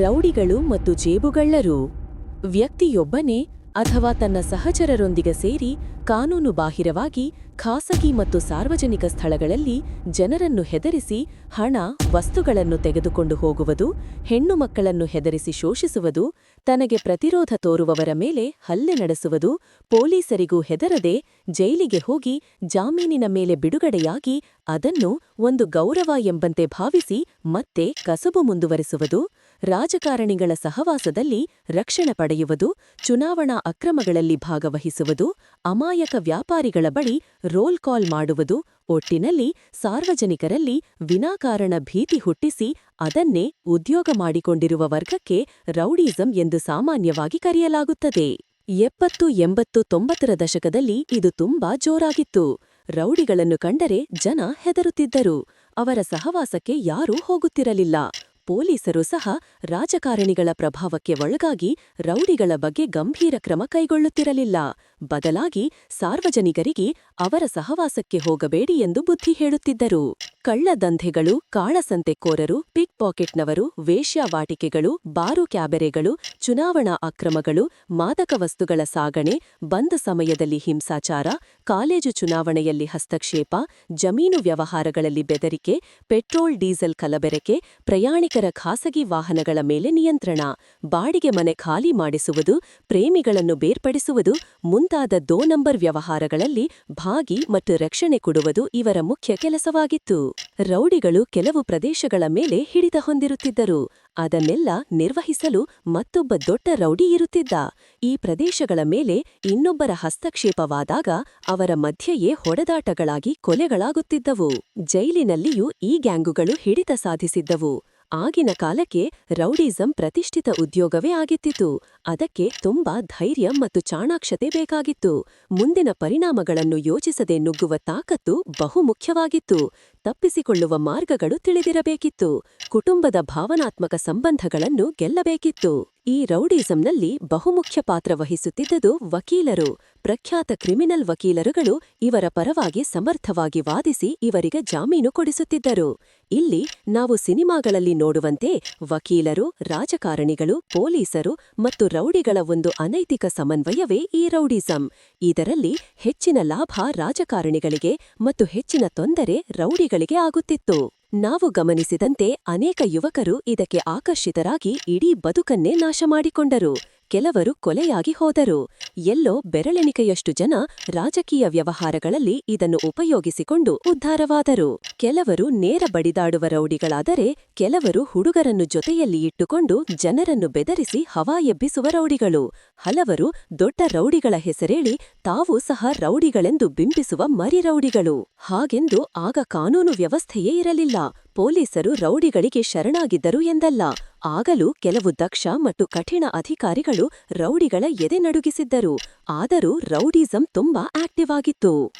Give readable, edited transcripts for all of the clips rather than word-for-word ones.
ರೌಡಿಗಳು ಮತ್ತು ಜೇಬುಗಳ್ಳರು ವ್ಯಕ್ತಿಯೊಬ್ಬನೇ ಅಥವಾ ತನ್ನ ಸಹಚರರೊಂದಿಗೆ ಸೇರಿ ಕಾನೂನುಬಾಹಿರವಾಗಿ ಖಾಸಗಿ ಮತ್ತು ಸಾರ್ವಜನಿಕ ಸ್ಥಳಗಳಲ್ಲಿ ಜನರನ್ನು ಹೆದರಿಸಿ ಹಣ ವಸ್ತುಗಳನ್ನು ತೆಗೆದುಕೊಂಡು ಹೋಗುವುದು, ಹೆಣ್ಣು ಮಕ್ಕಳನ್ನು ಹೆದರಿಸಿ ಶೋಷಿಸುವುದು, ತನಗೆ ಪ್ರತಿರೋಧ ತೋರುವವರ ಮೇಲೆ ಹಲ್ಲೆ ನಡೆಸುವುದು, ಪೊಲೀಸರಿಗೂ ಹೆದರದೆ ಜೈಲಿಗೆ ಹೋಗಿ ಜಾಮೀನಿನ ಮೇಲೆ ಬಿಡುಗಡೆಯಾಗಿ ಅದನ್ನು ಒಂದು ಗೌರವ ಎಂಬಂತೆ ಭಾವಿಸಿ ಮತ್ತೆ ಕಸಬು ಮುಂದುವರಿಸುವುದು, ರಾಜಕಾರಣಿಗಳ ಸಹವಾಸದಲ್ಲಿ ರಕ್ಷಣೆ ಪಡೆಯುವುದು, ಚುನಾವಣಾ ಅಕ್ರಮಗಳಲ್ಲಿ ಭಾಗವಹಿಸುವುದು, ಅಮಾಯಕ ವ್ಯಾಪಾರಿಗಳ ಬಳಿ ರೋಲ್ ಕಾಲ್ ಮಾಡುವುದು, ಒಟ್ಟಿನಲ್ಲಿ ಸಾರ್ವಜನಿಕರಲ್ಲಿ ವಿನಾಕಾರಣ ಭೀತಿ ಹುಟ್ಟಿಸಿ ಅದನ್ನೇ ಉದ್ಯೋಗ ಮಾಡಿಕೊಂಡಿರುವ ವರ್ಗಕ್ಕೆ ರೌಡಿಸಂ ಎಂದು ಸಾಮಾನ್ಯವಾಗಿ ಕರೆಯಲಾಗುತ್ತದೆ. 70, 80, 90ರ ದಶಕದಲ್ಲಿ ಇದು ತುಂಬಾ ಜೋರಾಗಿತ್ತು. ರೌಡಿಗಳನ್ನು ಕಂಡರೆ ಜನ ಹೆದರುತ್ತಿದ್ದರು. ಅವರ ಸಹವಾಸಕ್ಕೆ ಯಾರೂ ಹೋಗುತ್ತಿರಲಿಲ್ಲ. ಪೊಲೀಸರು ಸಹ ರಾಜಕಾರಣಿಗಳ ಪ್ರಭಾವಕ್ಕೆ ಒಳಗಾಗಿ ರೌಡಿಗಳ ಬಗ್ಗೆ ಗಂಭೀರ ಕ್ರಮ ಕೈಗೊಳ್ಳುತ್ತಿರಲಿಲ್ಲ. ಬದಲಾಗಿ ಸಾರ್ವಜನಿಕರಿಗೆ ಅವರ ಸಹವಾಸಕ್ಕೆ ಹೋಗಬೇಡಿ ಎಂದು ಬುದ್ಧಿ ಹೇಳುತ್ತಿದ್ದರು. ಕಳ್ಳದಂಧೆಗಳು, ಕಾಳಸಂತೆಕೋರರು, ಪಿಕ್ ಪಾಕೆಟ್ನವರು, ವೇಶ್ಯಾವಾಟಿಕೆಗಳು, ಬಾರು ಕ್ಯಾಬರೆಗಳು, ಚುನಾವಣಾ ಅಕ್ರಮಗಳು, ಮಾದಕ ವಸ್ತುಗಳ ಸಾಗಣೆ, ಬಂದ್ ಸಮಯದಲ್ಲಿ ಹಿಂಸಾಚಾರ, ಕಾಲೇಜು ಚುನಾವಣೆಯಲ್ಲಿ ಹಸ್ತಕ್ಷೇಪ, ಜಮೀನು ವ್ಯವಹಾರಗಳಲ್ಲಿ ಬೆದರಿಕೆ, ಪೆಟ್ರೋಲ್ ಡೀಸೆಲ್ ಕಲಬೆರಕೆ, ಪ್ರಯಾಣಿಕರ ಖಾಸಗಿ ವಾಹನಗಳ ಮೇಲೆ ನಿಯಂತ್ರಣ, ಬಾಡಿಗೆ ಮನೆ ಖಾಲಿ ಮಾಡಿಸುವುದು, ಪ್ರೇಮಿಗಳನ್ನು ಬೇರ್ಪಡಿಸುವುದು ಮುಂತಾದ 2 ನಂಬರ್ ವ್ಯವಹಾರಗಳಲ್ಲಿ ಭಾಗಿ ಮತ್ತು ರಕ್ಷಣೆ ಕೊಡುವುದು ಇವರ ಮುಖ್ಯ ಕೆಲಸವಾಗಿತ್ತು. ರೌಡಿಗಳು ಕೆಲವು ಪ್ರದೇಶಗಳ ಮೇಲೆ ಹಿಡಿತ ಹೊಂದಿರುತ್ತಿದ್ದರು. ಅದನ್ನೆಲ್ಲ ನಿರ್ವಹಿಸಲು ಮತ್ತೊಬ್ಬ ದೊಡ್ಡ ರೌಡಿ ಇರುತ್ತಿದ್ದ. ಈ ಪ್ರದೇಶಗಳ ಮೇಲೆ ಇನ್ನೊಬ್ಬರ ಹಸ್ತಕ್ಷೇಪವಾದಾಗ ಅವರ ಮಧ್ಯೆಯೇ ಹೊಡೆದಾಟಗಳಾಗಿ ಕೊಲೆಗಳಾಗುತ್ತಿದ್ದವು. ಜೈಲಿನಲ್ಲಿಯೂ ಈ ಗ್ಯಾಂಗುಗಳು ಹಿಡಿತ ಸಾಧಿಸಿದ್ದವು. ಆಗಿನ ಕಾಲಕ್ಕೆ ರೌಡಿಸಂ ಪ್ರತಿಷ್ಠಿತ ಉದ್ಯೋಗವೇ ಆಗಿತ್ತಿತ್ತು. ಅದಕ್ಕೆ ತುಂಬಾ ಧೈರ್ಯ ಮತ್ತು ಚಾಣಾಕ್ಷತೆ ಬೇಕಾಗಿತ್ತು. ಮುಂದಿನ ಪರಿಣಾಮಗಳನ್ನು ಯೋಚಿಸದೆ ನುಗ್ಗುವ ತಾಕತ್ತು ಬಹುಮುಖ್ಯವಾಗಿತ್ತು. ತಪ್ಪಿಸಿಕೊಳ್ಳುವ ಮಾರ್ಗಗಳು ತಿಳಿದಿರಬೇಕಿತ್ತು. ಕುಟುಂಬದ ಭಾವನಾತ್ಮಕ ಸಂಬಂಧಗಳನ್ನು ಗೆಲ್ಲಬೇಕಿತ್ತು. ಈ ರೌಡಿಸಂನಲ್ಲಿ ಬಹುಮುಖ್ಯ ಪಾತ್ರ ವಹಿಸುತ್ತಿದ್ದುದು ವಕೀಲರು. ಪ್ರಖ್ಯಾತ ಕ್ರಿಮಿನಲ್ ವಕೀಲರುಗಳು ಇವರ ಪರವಾಗಿ ಸಮರ್ಥವಾಗಿ ವಾದಿಸಿ ಇವರಿಗೆ ಜಾಮೀನು ಕೊಡಿಸುತ್ತಿದ್ದರು. ಇಲ್ಲಿ ನಾವು ಸಿನಿಮಾಗಳಲ್ಲಿ ನೋಡುವಂತೆ ವಕೀಲರು, ರಾಜಕಾರಣಿಗಳು, ಪೊಲೀಸರು ಮತ್ತು ರೌಡಿಗಳ ಒಂದು ಅನೈತಿಕ ಸಮನ್ವಯವೇ ಈ ರೌಡಿಸಂ. ಇದರಲ್ಲಿ ಹೆಚ್ಚಿನ ಲಾಭ ರಾಜಕಾರಣಿಗಳಿಗೆ ಮತ್ತು ಹೆಚ್ಚಿನ ತೊಂದರೆ ರೌಡಿಗಳಿಗೆ ಆಗುತ್ತಿತ್ತು. ನಾವು ಗಮನಿಸಿದಂತೆ ಅನೇಕ ಯುವಕರು ಇದಕ್ಕೆ ಆಕರ್ಷಿತರಾಗಿ ಇಡೀ ಬದುಕನ್ನೇ ನಾಶ ಮಾಡಿಕೊಂಡರು. ಕೆಲವರು ಕೊಲೆಯಾಗಿ ಹೋದರು. ಎಲ್ಲೋ ಬೆರಳೆಣಿಕೆಯಷ್ಟು ಜನ ರಾಜಕೀಯ ವ್ಯವಹಾರಗಳಲ್ಲಿ ಇದನ್ನು ಉಪಯೋಗಿಸಿಕೊಂಡು ಉದ್ಧಾರವಾದರು. ಕೆಲವರು ನೇರ ಬಡಿದಾಡುವ ರೌಡಿಗಳಾದರೆ, ಕೆಲವರು ಹುಡುಗರನ್ನು ಜೊತೆಯಲ್ಲಿ ಇಟ್ಟುಕೊಂಡು ಜನರನ್ನು ಬೆದರಿಸಿ ಹವಾ ಎಬ್ಬಿಸುವ ರೌಡಿಗಳು, ಹಲವರು ದೊಡ್ಡ ರೌಡಿಗಳ ಹೆಸರೇಳಿ ತಾವೂ ಸಹ ರೌಡಿಗಳೆಂದು ಬಿಂಬಿಸುವ ಮರಿ ರೌಡಿಗಳು. ಹಾಗೆಂದು ಆಗ ಕಾನೂನು ವ್ಯವಸ್ಥೆಯೇ ಇರಲಿಲ್ಲ. ಪೊಲೀಸರು ರೌಡಿಗಳಿಗೆ ಶರಣಾಗಿದ್ದರು ಎಂದಲ್ಲ. ಆಗಲೂ ಕೆಲವು ದಕ್ಷ ಮತ್ತು ಕಠಿಣ ಅಧಿಕಾರಿಗಳು ರೌಡಿಗಳ ಎದೆ ನಡುಗಿಸಿದ್ದರು. ಆದರೂ ರೌಡಿಸಂ ತುಂಬಾ ಆಕ್ಟಿವ್ ಆಗಿತ್ತು.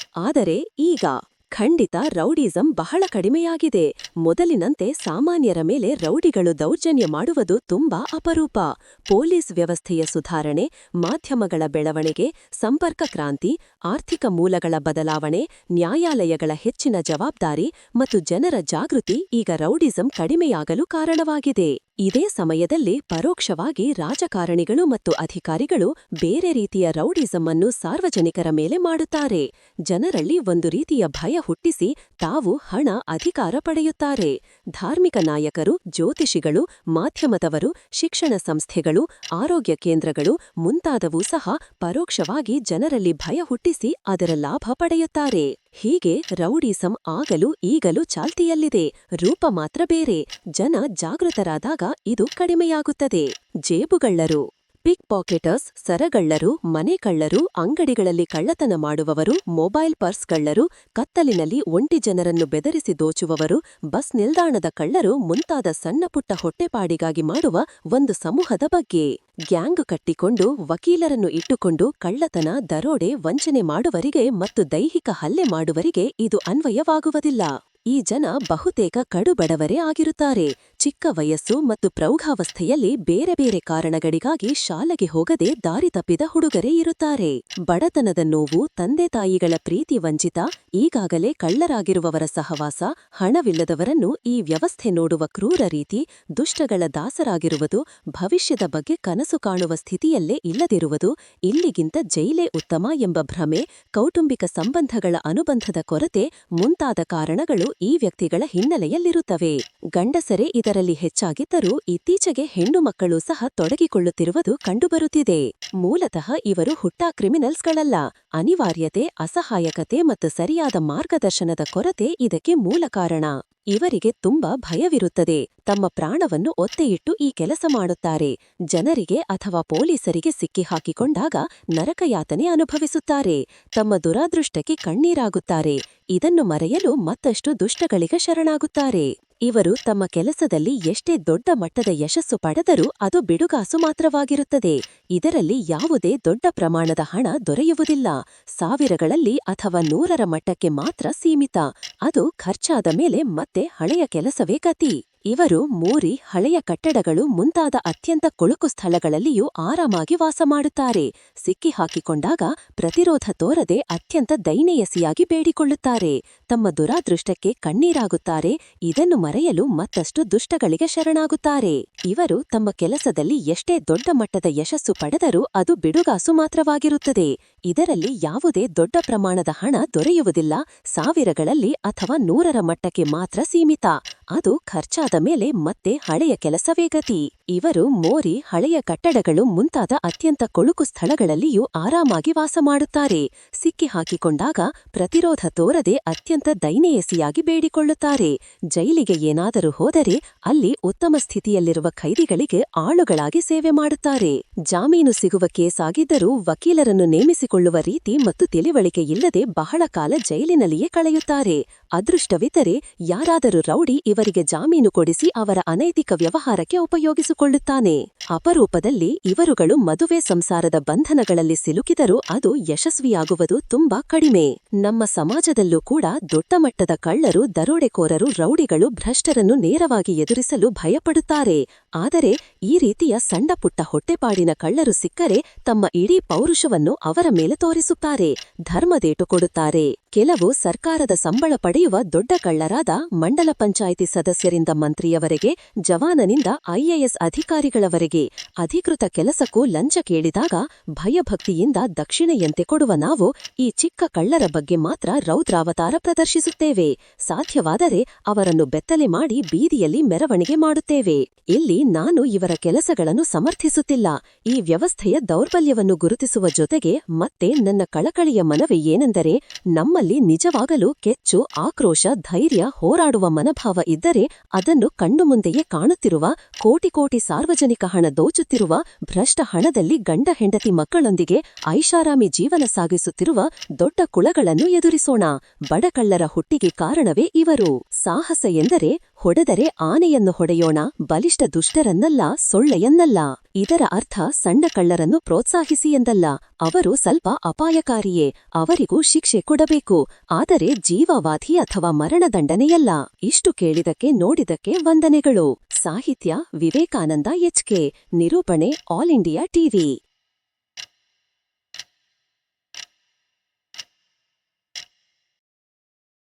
ಆದರೆ ಈಗ ಖಂಡಿತ ರೌಡಿಸಂ ಬಹಳ ಕಡಿಮೆಯಾಗಿದೆ. ಮೊದಲಿನಂತೆ ಸಾಮಾನ್ಯರ ಮೇಲೆ ರೌಡಿಗಳು ದೌರ್ಜನ್ಯ ಮಾಡುವುದು ತುಂಬಾ ಅಪರೂಪ. ಪೊಲೀಸ್ ವ್ಯವಸ್ಥೆಯ ಸುಧಾರಣೆ, ಮಾಧ್ಯಮಗಳ ಬೆಳವಣಿಗೆ, ಸಂಪರ್ಕ ಕ್ರಾಂತಿ, ಆರ್ಥಿಕ ಮೂಲಗಳ ಬದಲಾವಣೆ, ನ್ಯಾಯಾಲಯಗಳ ಹೆಚ್ಚಿನ ಜವಾಬ್ದಾರಿ ಮತ್ತು ಜನರ ಜಾಗೃತಿ ಈಗ ರೌಡಿಸಂ ಕಡಿಮೆಯಾಗಲು ಕಾರಣವಾಗಿದೆ. ಇದೇ ಸಮಯದಲ್ಲಿ ಪರೋಕ್ಷವಾಗಿ ರಾಜಕಾರಣಿಗಳು ಮತ್ತು ಅಧಿಕಾರಿಗಳು ಬೇರೆ ರೀತಿಯ ರೌಡಿಸಂ ಅನ್ನು ಸಾರ್ವಜನಿಕರ ಮೇಲೆ ಮಾಡುತ್ತಾರೆ. ಜನರಲ್ಲಿ ಒಂದು ರೀತಿಯ ಭಯ ಹುಟ್ಟಿಸಿ ತಾವು ಹಣ, ಅಧಿಕಾರ ಪಡೆಯುತ್ತಾರೆ. ಧಾರ್ಮಿಕ ನಾಯಕರು, ಜ್ಯೋತಿಷಿಗಳು, ಮಾಧ್ಯಮದವರು, ಶಿಕ್ಷಣ ಸಂಸ್ಥೆಗಳು, ಆರೋಗ್ಯ ಕೇಂದ್ರಗಳು ಮುಂತಾದವೂ ಸಹ ಪರೋಕ್ಷವಾಗಿ ಜನರಲ್ಲಿ ಭಯ ಹುಟ್ಟಿಸಿ ಅದರ ಲಾಭ ಪಡೆಯುತ್ತಾರೆ. ಹೀಗೆ ರೌಡಿಸಂ ಆಗಲೂ ಈಗಲೂ ಚಾಲ್ತಿಯಲ್ಲಿದೆ. ರೂಪ ಮಾತ್ರ ಬೇರೆ. ಜನ ಜಾಗೃತರಾದಾಗ ಇದು ಕಡಿಮೆಯಾಗುತ್ತದೆ. ಜೇಬುಗಳ್ಳರು, ಪಿಕ್ ಪಾಕೆಟರ್ಸ್, ಸರಗಳ್ಳರು, ಮನೆ ಕಳ್ಳರು, ಅಂಗಡಿಗಳಲ್ಲಿ ಕಳ್ಳತನ ಮಾಡುವವರು, ಮೊಬೈಲ್ ಪರ್ಸ್ ಕಳ್ಳರು, ಕತ್ತಲಿನಲ್ಲಿ ಒಂಟಿ ಜನರನ್ನು ಬೆದರಿಸಿ ದೋಚುವವರು, ಬಸ್ ನಿಲ್ದಾಣದ ಕಳ್ಳರು ಮುಂತಾದ ಸಣ್ಣಪುಟ್ಟ ಹೊಟ್ಟೆಪಾಡಿಗಾಗಿ ಮಾಡುವ ಒಂದು ಸಮೂಹದ ಬಗ್ಗೆ. ಗ್ಯಾಂಗ್ ಕಟ್ಟಿಕೊಂಡು ವಕೀಲರನ್ನು ಇಟ್ಟುಕೊಂಡು ಕಳ್ಳತನ, ದರೋಡೆ, ವಂಚನೆ ಮಾಡುವರಿಗೆ ಮತ್ತು ದೈಹಿಕ ಹಲ್ಲೆ ಮಾಡುವರಿಗೆ ಇದು ಅನ್ವಯವಾಗುವುದಿಲ್ಲ. ಈ ಜನ ಬಹುತೇಕ ಕಡುಬಡವರೇ ಆಗಿರುತ್ತಾರೆ. ಚಿಕ್ಕ ವಯಸ್ಸು ಮತ್ತು ಪ್ರೌಢಾವಸ್ಥೆಯಲ್ಲಿ ಬೇರೆ ಬೇರೆ ಕಾರಣಗಳಿಗಾಗಿ ಶಾಲೆಗೆ ಹೋಗದೆ ದಾರಿ ತಪ್ಪಿದ ಹುಡುಗರೇ ಇರುತ್ತಾರೆ. ಬಡತನದ ನೋವು, ತಂದೆ ತಾಯಿಗಳ ಪ್ರೀತಿ ವಂಚಿತ, ಈಗಾಗಲೇ ಕಳ್ಳರಾಗಿರುವವರ ಸಹವಾಸ, ಹಣವಿಲ್ಲದವರನ್ನು ಈ ವ್ಯವಸ್ಥೆ ನೋಡುವ ಕ್ರೂರ ರೀತಿ, ದುಷ್ಟಗಳ ದಾಸರಾಗಿರುವುದು, ಭವಿಷ್ಯದ ಬಗ್ಗೆ ಕನಸು ಕಾಣುವ ಸ್ಥಿತಿಯಲ್ಲೇ ಇಲ್ಲದಿರುವುದು, ಇಲ್ಲಿಗಿಂತ ಜೈಲೇ ಉತ್ತಮ ಎಂಬ ಭ್ರಮೆ, ಕೌಟುಂಬಿಕ ಸಂಬಂಧಗಳ ಅನುಬಂಧದ ಕೊರತೆ ಮುಂತಾದ ಕಾರಣಗಳು ಈ ವ್ಯಕ್ತಿಗಳ ಹಿನ್ನೆಲೆಯಲ್ಲಿರುತ್ತವೆ. ಗಂಡಸರೇ ಇದರಲ್ಲಿ ಹೆಚ್ಚಾಗಿದ್ದರೂ ಇತ್ತೀಚೆಗೆ ಹೆಣ್ಣು ಮಕ್ಕಳು ಸಹ ತೊಡಗಿಕೊಳ್ಳುತ್ತಿರುವುದು ಕಂಡುಬರುತ್ತಿದೆ. ಮೂಲತಃ ಇವರು ಹುಟ್ಟಾ ಕ್ರಿಮಿನಲ್ಸ್ಗಳಲ್ಲ. ಅನಿವಾರ್ಯತೆ, ಅಸಹಾಯಕತೆ ಮತ್ತು ಸರಿಯಾದ ಮಾರ್ಗದರ್ಶನದ ಕೊರತೆ ಇದಕ್ಕೆ ಮೂಲ ಕಾರಣ. ಇವರಿಗೆ ತುಂಬಾ ಭಯವಿರುತ್ತದೆ. ತಮ್ಮ ಪ್ರಾಣವನ್ನು ಒತ್ತೆಯಿಟ್ಟು ಈ ಕೆಲಸ ಮಾಡುತ್ತಾರೆ. ಜನರಿಗೆ ಅಥವಾ ಪೊಲೀಸರಿಗೆ ಸಿಕ್ಕಿಹಾಕಿಕೊಂಡಾಗ ನರಕಯಾತನೆ ಅನುಭವಿಸುತ್ತಾರೆ. ತಮ್ಮ ದುರಾದೃಷ್ಟಕ್ಕೆ ಕಣ್ಣೀರಾಗುತ್ತಾರೆ. ಇದನ್ನು ಮರೆಯಲು ಮತ್ತಷ್ಟು ದುಷ್ಟಗಳಿಗೆ ಶರಣಾಗುತ್ತಾರೆ. ಇವರು ತಮ್ಮ ಕೆಲಸದಲ್ಲಿ ಎಷ್ಟೇ ದೊಡ್ಡ ಮಟ್ಟದ ಯಶಸ್ಸು ಪಡೆದರೂ ಅದು ಬಿಡುಗಾಸು ಮಾತ್ರವಾಗಿರುತ್ತದೆ. ಇದರಲ್ಲಿ ಯಾವುದೇ ದೊಡ್ಡ ಪ್ರಮಾಣದ ಹಣ ದೊರೆಯುವುದಿಲ್ಲ. ಸಾವಿರಗಳಲ್ಲಿ ಅಥವಾ 100ರ ಮಟ್ಟಕ್ಕೆ ಮಾತ್ರ ಸೀಮಿತ. ಅದು ಖರ್ಚಾದ ಮೇಲೆ ಮತ್ತೆ ಹಳೆಯ ಕೆಲಸವೇ ಗತಿ. ಇವರು ಮೋರಿ, ಹಳೆಯ ಕಟ್ಟಡಗಳು ಮುಂತಾದ ಅತ್ಯಂತ ಕೊಳುಕು ಸ್ಥಳಗಳಲ್ಲಿಯೂ ಆರಾಮಾಗಿ ವಾಸ ಮಾಡುತ್ತಾರೆ. ಸಿಕ್ಕಿಹಾಕಿಕೊಂಡಾಗ ಪ್ರತಿರೋಧ ತೋರದೆ ಅತ್ಯಂತ ದೈನೇಯಸಿಯಾಗಿ ಬೇಡಿಕೊಳ್ಳುತ್ತಾರೆ. ತಮ್ಮ ದುರಾದೃಷ್ಟಕ್ಕೆ ಕಣ್ಣೀರಾಗುತ್ತಾರೆ. ಇದನ್ನು ಮರೆಯಲು ಮತ್ತಷ್ಟು ದುಷ್ಟಗಳಿಗೆ ಶರಣಾಗುತ್ತಾರೆ. ಇವರು ತಮ್ಮ ಕೆಲಸದಲ್ಲಿ ಎಷ್ಟೇ ದೊಡ್ಡ ಮಟ್ಟದ ಯಶಸ್ಸು ಪಡೆದರೂ ಅದು ಬಿಡುಗಾಸು ಮಾತ್ರವಾಗಿರುತ್ತದೆ. ಇದರಲ್ಲಿ ಯಾವುದೇ ದೊಡ್ಡ ಪ್ರಮಾಣದ ಹಣ ದೊರೆಯುವುದಿಲ್ಲ. ಸಾವಿರಗಳಲ್ಲಿ ಅಥವಾ 100ರ ಮಟ್ಟಕ್ಕೆ ಮಾತ್ರ ಸೀಮಿತ. ಅದು ಖರ್ಚಾದ ಮೇಲೆ ಮತ್ತೆ ಹಳೆಯ ಕೆಲಸವೇ ಗತಿ. ಇವರು ಮೋರಿ, ಹಳೆಯ ಕಟ್ಟಡಗಳು ಮುಂತಾದ ಅತ್ಯಂತ ಕೊಳುಕು ಸ್ಥಳಗಳಲ್ಲಿಯೂ ಆರಾಮಾಗಿ ವಾಸ ಮಾಡುತ್ತಾರೆ. ಸಿಕ್ಕಿಹಾಕಿಕೊಂಡಾಗ ಪ್ರತಿರೋಧ ತೋರದೆ ಅತ್ಯಂತ ದೈನೇಯಸಿಯಾಗಿ ಬೇಡಿಕೊಳ್ಳುತ್ತಾರೆ. ಜೈಲಿಗೆ ಏನಾದರೂ ಹೋದರೆ ಅಲ್ಲಿ ಉತ್ತಮ ಸ್ಥಿತಿಯಲ್ಲಿರುವ ಖೈದಿಗಳಿಗೆ ಆಳುಗಳಾಗಿ ಸೇವೆ ಮಾಡುತ್ತಾರೆ. ಜಾಮೀನು ಸಿಗುವ ಕೇಸ್ ಆಗಿದ್ದರೂ ವಕೀಲರನ್ನು ನೇಮಿಸಿಕೊಳ್ಳುವ ರೀತಿ ಮತ್ತು ತಿಳಿವಳಿಕೆ ಇಲ್ಲದೆ ಬಹಳ ಕಾಲ ಜೈಲಿನಲ್ಲಿಯೇ ಕಳೆಯುತ್ತಾರೆ. ಅದೃಷ್ಟವಿದ್ದರೆ ಯಾರಾದರೂ ರೌಡಿ ಇವರಿಗೆ ಜಾಮೀನು ಕೊಡಿಸಿ ಅವರ ಅನೈತಿಕ ವ್ಯವಹಾರಕ್ಕೆ ಉಪಯೋಗಿಸಿಕೊಳ್ಳುತ್ತಾನೆ. ಅಪರೂಪದಲ್ಲಿ ಇವರುಗಳು ಮದುವೆ ಸಂಸಾರದ ಬಂಧನಗಳಲ್ಲಿ ಸಿಲುಕಿದರೂ ಅದು ಯಶಸ್ವಿಯಾಗುವುದು ತುಂಬಾ ಕಡಿಮೆ. ನಮ್ಮ ಸಮಾಜದಲ್ಲೂ ಕೂಡ ದೊಡ್ಡ ಮಟ್ಟದ ಕಳ್ಳರು, ದರೋಡೆಕೋರರು, ರೌಡಿಗಳು ಭ್ರಷ್ಟರನ್ನು ನೇರವಾಗಿ ಎದುರಿಸಲು ಭಯಪಡುತ್ತಾರೆ. ಆದರೆ ಈ ರೀತಿಯ ಸಣ್ಣ ಪುಟ್ಟ ಹೊಟ್ಟೆಪಾಡಿನ ಕಳ್ಳರು ಸಿಕ್ಕರೆ ತಮ್ಮ ಇಡೀ ಪೌರುಷವನ್ನು ಅವರ ಮೇಲೆ ತೋರಿಸುತ್ತಾರೆ. ಧರ್ಮದೇಟು ಕೊಡುತ್ತಾರೆ. ಕೆಲವು ಸರ್ಕಾರದ ಸಂಬಳ ಪಡೆಯುವ ದೊಡ್ಡ ಕಳ್ಳರಾದ ಮಂಡಲ ಪಂಚಾಯಿತಿ ಸದಸ್ಯರಿಂದ ಮಂತ್ರಿಯವರೆಗೆ, ಜವಾನನಿಂದ ಐಎಎಸ್ ಅಧಿಕಾರಿಗಳವರೆಗೆ ಅಧಿಕೃತ ಕೆಲಸಕ್ಕೂ ಲಂಚ ಕೇಳಿದಾಗ ಭಯಭಕ್ತಿಯಿಂದ ದಕ್ಷಿಣೆಯಂತೆ ಕೊಡುವ ನಾವು ಈ ಚಿಕ್ಕ ಕಳ್ಳರ ಬಗ್ಗೆ ಮಾತ್ರ ರೌದ್ರಾವತಾರ ಪ್ರದರ್ಶಿಸುತ್ತೇವೆ. ಸಾಧ್ಯವಾದರೆ ಅವರನ್ನು ಬೆತ್ತಲೆ ಮಾಡಿ ಬೀದಿಯಲ್ಲಿ ಮೆರವಣಿಗೆ ಮಾಡುತ್ತೇವೆ. ಇಲ್ಲಿ ನಾನು ಇವರ ಕೆಲಸಗಳನ್ನು ಸಮರ್ಥಿಸುತ್ತಿಲ್ಲ. ಈ ವ್ಯವಸ್ಥೆಯ ದೌರ್ಬಲ್ಯವನ್ನು ಗುರುತಿಸುವ ಜೊತೆಗೆ ಮತ್ತೆ ನನ್ನ ಕಳಕಳಿಯ ಮನವಿ ಏನೆಂದರೆ, ನಮ್ಮಲ್ಲಿ ನಿಜವಾಗಲೂ ಕೆಚ್ಚು, ಆಕ್ರೋಶ, ಧೈರ್ಯ, ಹೋರಾಡುವ ಮನೋಭಾವ ಇದ್ದರೆ ಅದನ್ನು ಕಣ್ಣು ಮುಂದೆಯೇ ಕಾಣುತ್ತಿರುವ, ಕೋಟಿ ಕೋಟಿ ಸಾರ್ವಜನಿಕ ಹಣ ದೋಚುತ್ತಿರುವ, ಭ್ರಷ್ಟ ಹಣದಲ್ಲಿ ಗಂಡ ಹೆಂಡತಿ ಮಕ್ಕಳೊಂದಿಗೆ ಐಷಾರಾಮಿ ಜೀವನ ಸಾಗಿಸುತ್ತಿರುವ ದೊಡ್ಡ ಕುಳಗಳನ್ನು ಎದುರಿಸೋಣ. ಬಡಕಳ್ಳರ ಹುಟ್ಟಿಗೆ ಕಾರಣವೇ ಇವರು. ಸಾಹಸ ಎಂದರೆ ಹೊಡೆದರೆ ಆನೆಯನ್ನು ಹೊಡೆಯೋಣ, ಬಲಿಷ್ಠ ದುಷ್ಟರನ್ನಲ್ಲ, ಸೊಳ್ಳೆಯನ್ನಲ್ಲ. ಇದರ ಅರ್ಥ ಸಣ್ಣ ಕಳ್ಳರನ್ನು ಪ್ರೋತ್ಸಾಹಿಸಿ ಎಂದಲ್ಲ. ಅವರು ಸ್ವಲ್ಪ ಅಪಾಯಕಾರಿಯೇ, ಅವರಿಗೂ ಶಿಕ್ಷೆ ಕೊಡಬೇಕು. ಆದರೆ ಜೀವಾವಧಿ ಅಥವಾ ಮರಣದಂಡನೆಯಲ್ಲ. ಇಷ್ಟು ಕೇಳಿದಕ್ಕೆ ನೋಡಿದಕ್ಕೆ ವಂದನೆಗಳು. ಸಾಹಿತ್ಯ ವಿವೇಕಾನಂದ ಎಚ್.ಕೆ. ನಿರೂಪಣೆ ಆಲ್ ಇಂಡಿಯಾ ಟಿವಿ.